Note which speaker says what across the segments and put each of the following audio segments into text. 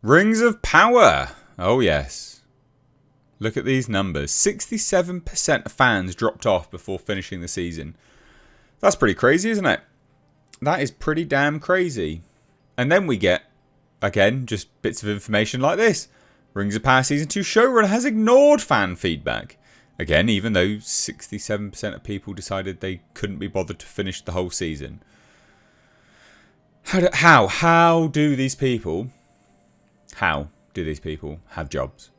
Speaker 1: Rings of Power. Oh, yes. Look at these numbers. 67% of fans dropped off before finishing the season. That's pretty crazy, isn't it? That is pretty damn crazy. And then we get, again, just bits of information like this. Rings of Power Season 2 showrunner has ignored fan feedback. Again, even though 67% of people decided they couldn't be bothered to finish the whole season. How do these people have jobs?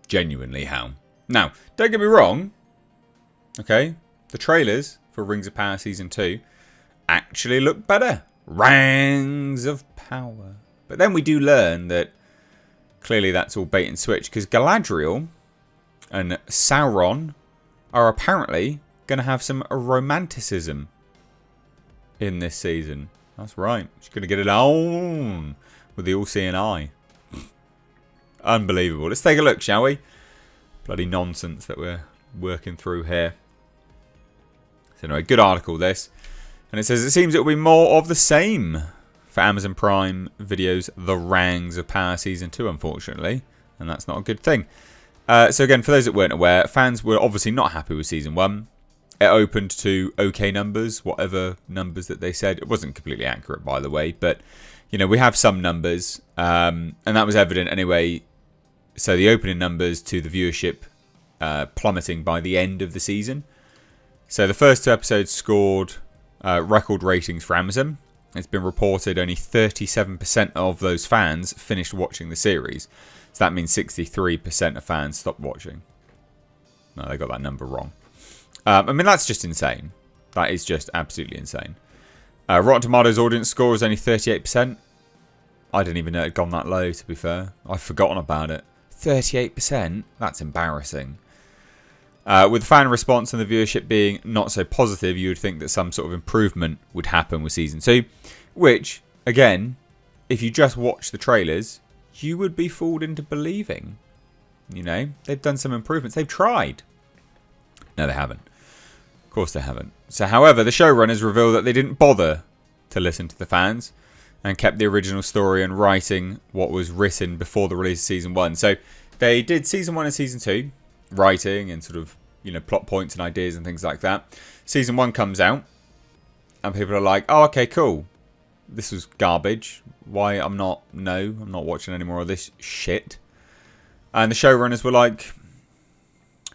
Speaker 1: Genuinely, how? Now, don't get me wrong. Okay, the trailers for Rings of Power Season 2 actually look better. Rings of Power. But then we do learn that clearly that's all bait and switch, because Galadriel and Sauron are apparently going to have some romanticism in this season. That's right. She's going to get it on with the all-seeing eye. Unbelievable. Let's take a look, shall we? Bloody nonsense that we're working through here. So anyway, good article this. And it says it seems it will be more of the same for Amazon Prime Video's The Rings of Power Season 2, unfortunately. And that's not a good thing. So again, for those that weren't aware, fans were obviously not happy with Season 1. It opened to okay numbers, whatever numbers that they said. It wasn't completely accurate, by the way. But, you know, we have some numbers. And that was evident anyway. So the opening numbers to the viewership plummeting by the end of the season. So the first 2 episodes scored record ratings for Amazon. It's been reported only 37% of those fans finished watching the series. So that means 63% of fans stopped watching. No, they got that number wrong. I mean, that's just insane. That is just absolutely insane. Rotten Tomatoes audience score is only 38%. I didn't even know it had gone that low, to be fair. I've forgotten about it. 38%? That's embarrassing. With fan response and the viewership being not so positive, you would think that some sort of improvement would happen with Season 2. Which, again, if you just watch the trailers, you would be fooled into believing. You know, they've done some improvements. They've tried. No, they haven't. Of course they haven't. So, however, the showrunners revealed that they didn't bother to listen to the fans and kept the original story and writing what was written before the release of Season 1. So, they did Season 1 and Season 2, writing and sort of, you know, plot points and ideas and things like that. Season 1 comes out, and people are like, oh, okay, cool. This was garbage. Why? I'm not watching any more of this shit. And the showrunners were like,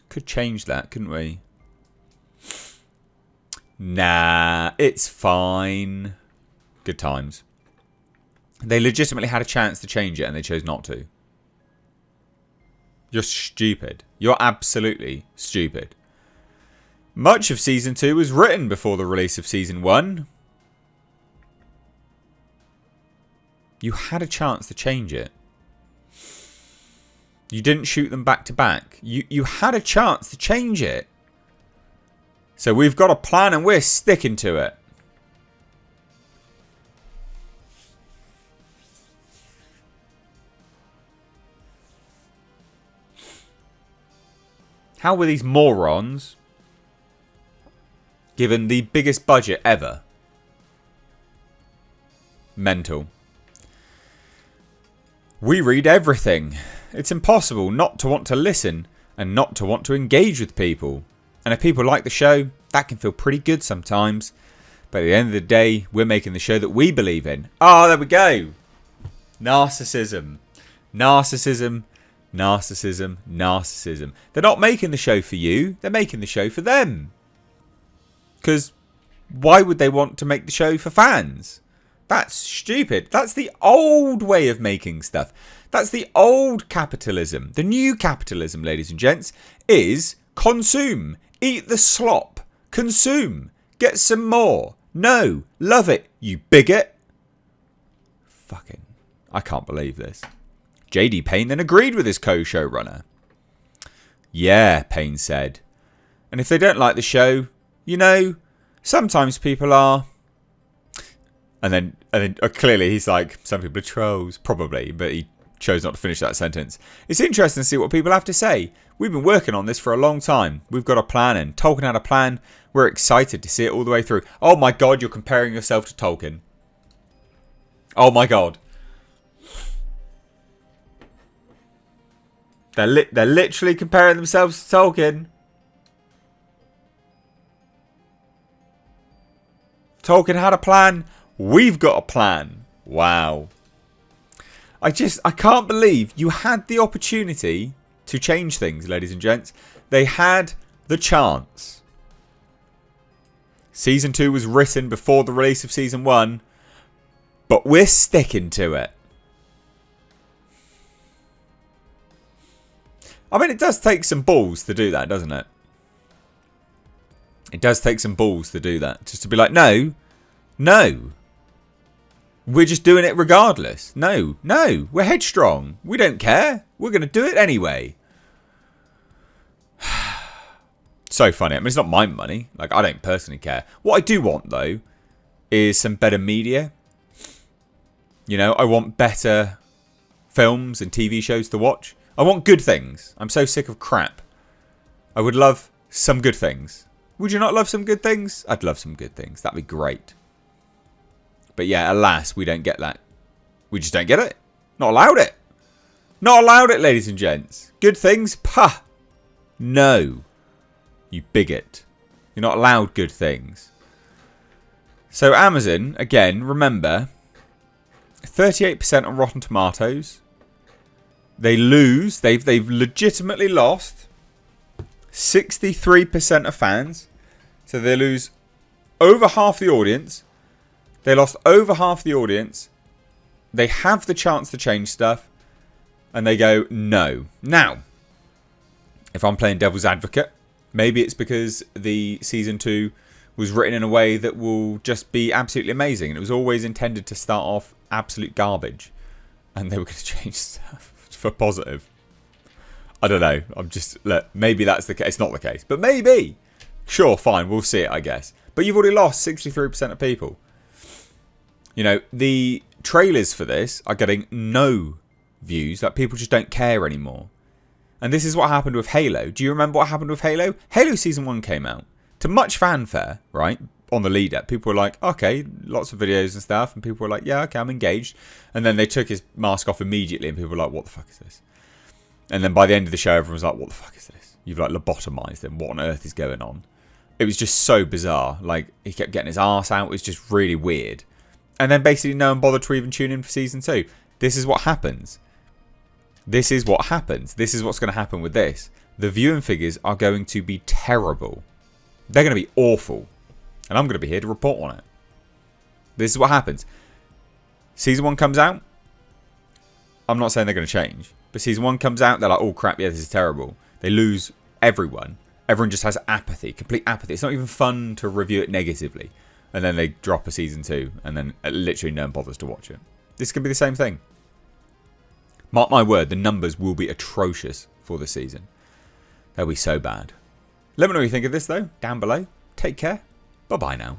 Speaker 1: could change that, couldn't we? Nah, it's fine. Good times. They legitimately had a chance to change it and they chose not to. You're stupid. You're absolutely stupid. Much of Season 2 was written before the release of Season 1. You had a chance to change it. You didn't shoot them back to back. You had a chance to change it. So we've got a plan and we're sticking to it. How were these morons given the biggest budget ever? Mental. We read everything. It's impossible not to want to listen and not to want to engage with people. And if people like the show, that can feel pretty good sometimes. But at the end of the day, we're making the show that we believe in. Oh, there we go. Narcissism. Narcissism. Narcissism. Narcissism. They're not making the show for you. They're making the show for them. Because why would they want to make the show for fans? That's stupid. That's the old way of making stuff. That's the old capitalism. The new capitalism, ladies and gents, is consume. Eat the slop. Consume. Get some more. No. Love it, you bigot. Fucking. I can't believe this. J.D. Payne then agreed with his co-showrunner. Yeah, Payne said. And if they don't like the show, you know, sometimes people are. And then clearly he's like, some people are trolls. Probably, but he chose not to finish that sentence. It's interesting to see what people have to say. We've been working on this for a long time. We've got a plan and Tolkien had a plan. We're excited to see it all the way through. Oh my God, you're comparing yourself to Tolkien. Oh my God. They're literally comparing themselves to Tolkien. Tolkien had a plan. We've got a plan. Wow. I can't believe you had the opportunity to change things, ladies and gents. They had the chance. Season 2 was written before the release of Season 1, but we're sticking to it. I mean, it does take some balls to do that, doesn't it? It does take some balls to do that. Just to be like, no. We're just doing it regardless. No. We're headstrong. We don't care. We're going to do it anyway. So funny. I mean, it's not my money. Like, I don't personally care. What I do want, though, is some better media. You know, I want better films and TV shows to watch. I want good things. I'm so sick of crap. I would love some good things. Would you not love some good things? I'd love some good things. That'd be great. But yeah, alas, we don't get that. We just don't get it. Not allowed it. Not allowed it, ladies and gents. Good things? Pah. No. You bigot. You're not allowed good things. So Amazon, again, remember, 38% on Rotten Tomatoes. They lose. They've legitimately lost 63% of fans. So they lose over half the audience. They lost over half the audience. They have the chance to change stuff. And they go, no. Now, if I'm playing devil's advocate, maybe it's because the Season 2 was written in a way that will just be absolutely amazing. And it was always intended to start off absolute garbage. And they were going to change stuff for positive. I don't know. Maybe that's the case. It's not the case. But maybe. Sure, fine. We'll see it, I guess. But you've already lost 63% of people. You know, the trailers for this are getting no views. Like, people just don't care anymore. And this is what happened with Halo. Do you remember what happened with Halo? Halo Season 1 came out. To much fanfare, right? On the lead up. People were like, okay, lots of videos and stuff. And people were like, yeah, okay, I'm engaged. And then they took his mask off immediately. And people were like, what the fuck is this? And then by the end of the show, everyone was like, what the fuck is this? You've like lobotomized him. What on earth is going on? It was just so bizarre. Like, he kept getting his arse out. It was just really weird. And then basically no one bothered to even tune in for Season 2. This is what happens. This is what happens. This is what's going to happen with this. The viewing figures are going to be terrible. They're going to be awful. And I'm going to be here to report on it. This is what happens. Season 1 comes out. I'm not saying they're going to change. But Season 1 comes out. They're like, oh crap, yeah, this is terrible. They lose everyone. Everyone just has apathy. Complete apathy. It's not even fun to review it negatively. And then they drop a Season 2. And then literally no one bothers to watch it. This could be the same thing. Mark my word, the numbers will be atrocious for the season. They'll be so bad. Let me know what you think of this, though, down below. Take care. Bye-bye now.